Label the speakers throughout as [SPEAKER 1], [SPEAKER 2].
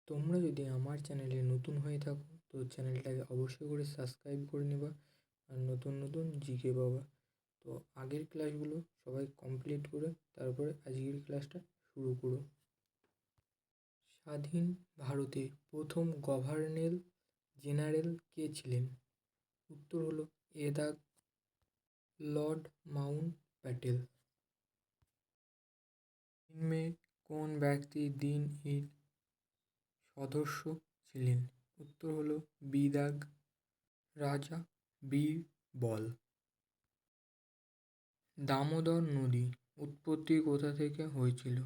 [SPEAKER 1] তোমরা যদি আমার চ্যানেলে নতুন হয়ে থাকো তো চ্যানেলটাকে অবশ্যই করে সাবস্ক্রাইব করে নেবা আর নতুন নতুন জিকে পাবা। তো আগের ক্লাসগুলো সবাই কমপ্লিট করে তারপরে আজকের ক্লাসটা শুরু করো। স্বাধীন ভারতের প্রথম গভর্নর জেনারেল কে ছিলেন? উত্তর হলো এ দাগ লর্ড মাউন্ট প্যাটেল। নিম্নে কোন ব্যক্তি দিন এর সদস্য ছিলেন? উত্তর হলো বি দাগ রাজা বীরবল। দামোদর নদী উৎপত্তি কোথা থেকে হয়েছিল?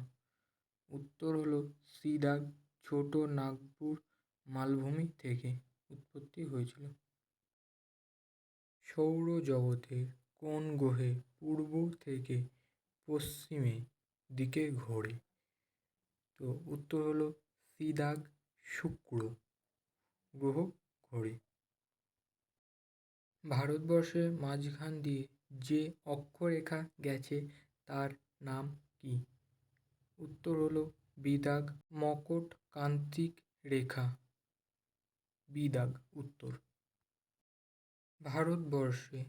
[SPEAKER 1] উত্তর হলো সি দাগ ছোট নাগপুর মালভূমি থেকে উৎপত্তি হয়েছিল। সৌরজগতের কোন গ্রহে পূর্ব থেকে পশ্চিমে দিকে ঘোরে? তো উত্তর হলো সি দাগ শুক্র গ্রহ ঘোরে। ভারতবর্ষের মাঝখান দিয়ে যে অক্ষরেখা গেছে তার নাম কি? উত্তর হলো বি দাগ মকরক্রান্তিক রেখা। বি দাগ উত্তর। ভারতবর্ষে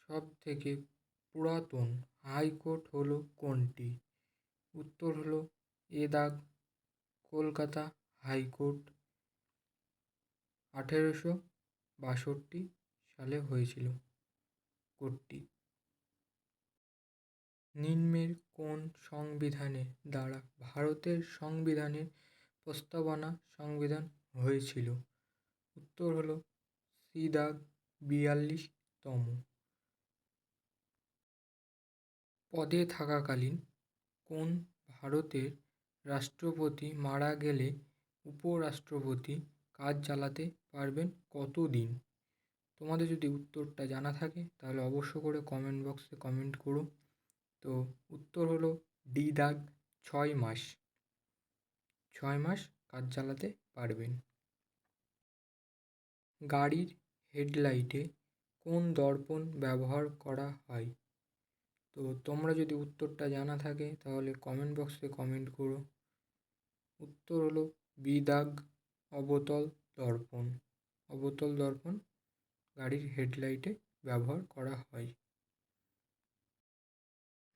[SPEAKER 1] সব থেকে পুরাতন হাইকোর্ট হলো কোনটি? উত্তর হলো এ দাগ কলকাতা হাইকোর্ট। 1862 সালে হয়েছিল কোর্টটি। নিম্নের কোন সংবিধানের দ্বারা ভারতের সংবিধানের প্রস্তাবনা সংবিধান হয়েছিল? উত্তর হলো সি দাগ 42তম। পদে থাকাকালীন কোন ভারতের রাষ্ট্রপতি মারা গেলে উপরাষ্ট্রপতি কাজ চালাতে পারবেন কতদিন? তোমাদের যদি উত্তরটা জানা থাকে তাহলে অবশ্য করে কমেন্ট বক্সে কমেন্ট করো। তো উত্তর হলো ডি দাগ 6 মাস। 6 মাস কাজ চালাতে পারবেন। গাড়ির হেডলাইটে কোন দর্পণ ব্যবহার করা হয়? তো তোমরা যদি উত্তরটা জানা থাকে তাহলে কমেন্ট বক্সে কমেন্ট করো। উত্তর হলো বি দাগ অবতল দর্পণ। অবতল দর্পণ গাড়ির হেডলাইটে ব্যবহার করা হয়।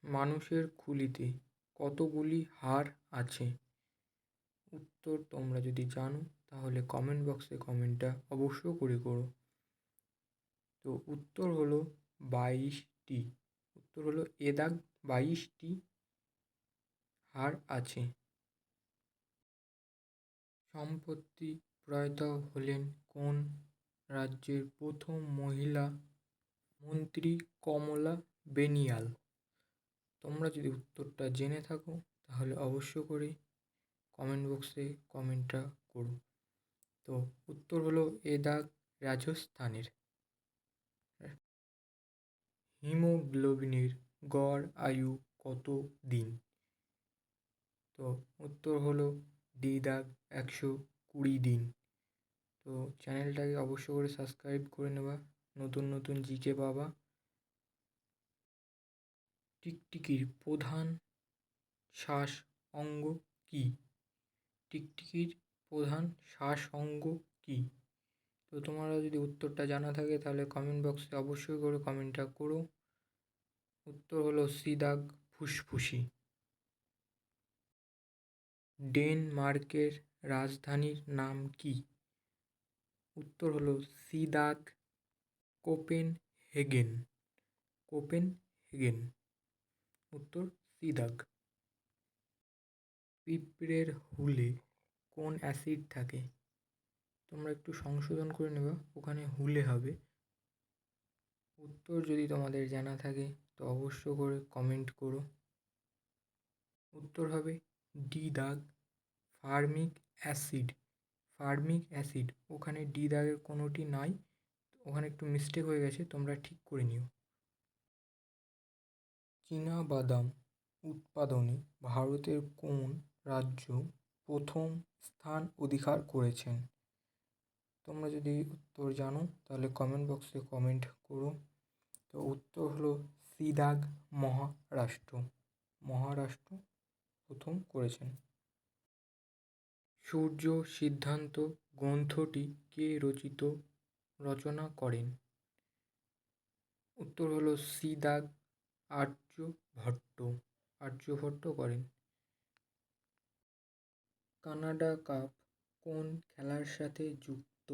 [SPEAKER 1] মানুষের খুলিতে কতগুলি হাড় আছে? উত্তর তোমরা যদি জানো তাহলে কমেন্ট বক্সে কমেন্টটা অবশ্য করে করো। তো উত্তর হলো 22টি। উত্তর হলো এ দাগ 22টি হাড় আছে। সম্প্রতি প্রয়াত হলেন কোন রাজ্যের প্রথম মহিলা মন্ত্রী? কমলা বেনিয়াল। তোমরা যদি উত্তরটা জেনে থাকো তাহলে অবশ্য করে কমেন্ট বক্সে কমেন্টটা করো। তো উত্তর হলো এ দাগ রাজস্থানের। হিমোগ্লোবিনের গড় আয়ু কত দিন? তো উত্তর হলো ডি দাগ 120 দিন। তো চ্যানেলটাকে অবশ্য করে সাবস্ক্রাইব করে নেবা, নতুন নতুন জিকে পাবা। টিকটিকির প্রধান শ্বাস অঙ্গ কী? টিকটিকির প্রধান শ্বাস অঙ্গ কী? তো তোমরা যদি উত্তরটা জানা থাকে তাহলে কমেন্ট বক্সে অবশ্যই করে কমেন্টটা করো। উত্তর হলো সি দাগ ফুসফুসি। ডেনমার্কের রাজধানীর নাম কি? উত্তর হলো সি দাগ কোপেনহেগেন। কোপেনহেগেন উত্তর সি দাগ। পিঁপড়ের হুলে কোন অ্যাসিড থাকে? তোমরা একটু সংশোধন করে নেবা, ওখানে হুলে হবে। উত্তর যদি তোমাদের জানা থাকে তো অবশ্য করে কমেন্ট করো। উত্তর হবে ডি দাগ ফার্মিক অ্যাসিড। ফার্মিক অ্যাসিড, ওখানে ডি দাগের কোনোটি নাই, ওখানে একটু মিস্টেক হয়ে গেছে, তোমরা ঠিক করে নিও। চীনাবাদাম উৎপাদনে ভারতের কোন রাজ্য প্রথম স্থান অধিকার করেছেন? তোমরা যদি উত্তর জানো তাহলে কমেন্ট বক্সে কমেন্ট করো। তো উত্তর হলো সি দাগ মহারাষ্ট্র। মহারাষ্ট্র প্রথম করেছেন। সূর্য সিদ্ধান্ত গ্রন্থটি কে রচনা করেন? উত্তর হলো সি দাগ আর্যভট্ট। আর্যভট্ট করেন। কানাডা কাপ কোন খেলার সাথে যুক্ত?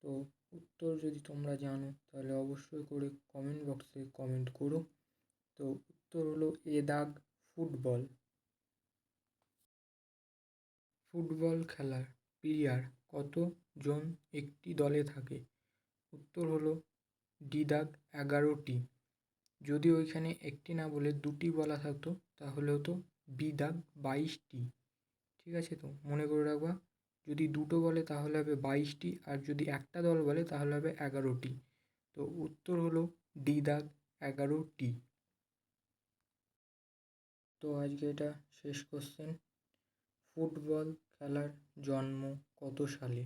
[SPEAKER 1] তো উত্তর যদি তোমরা জানো তাহলে অবশ্যই করে কমেন্ট বক্সে কমেন্ট করো। তো উত্তর হলো এ দাগ ফুটবল। ফুটবল খেলার প্লেয়ার কতজন একটি দলে থাকে? উত্তর হলো ডি দাগ 11টি। যদি ওইখানে একটি না বলে দুটি বলা থাকতো তাহলে হতো বি দাগ 22টি। ঠিক আছে, তো মনে করে রাখবা, যদি দুটো বলে তাহলে হবে 22টি, আর যদি একটা দল বলে তাহলে হবে 11টি। তো উত্তর হলো ডি দাগ 11টি। তো আজকে এটা শেষ কোশ্চেন। ফুটবল খেলার জন্ম কত সালে?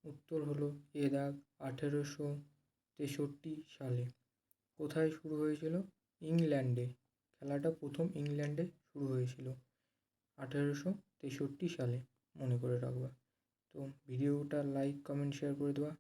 [SPEAKER 1] উত্তর হলো এ দাগ 1863 সালে। কোথায় শুরু হয়েছিল? ইংল্যান্ডে। খেলাটা প্রথম ইংল্যান্ডে শুরু হয়েছিল 1863 সালে, মনে করে রাখবা। তো ভিডিওটা লাইক কমেন্ট শেয়ার করে দেওয়া।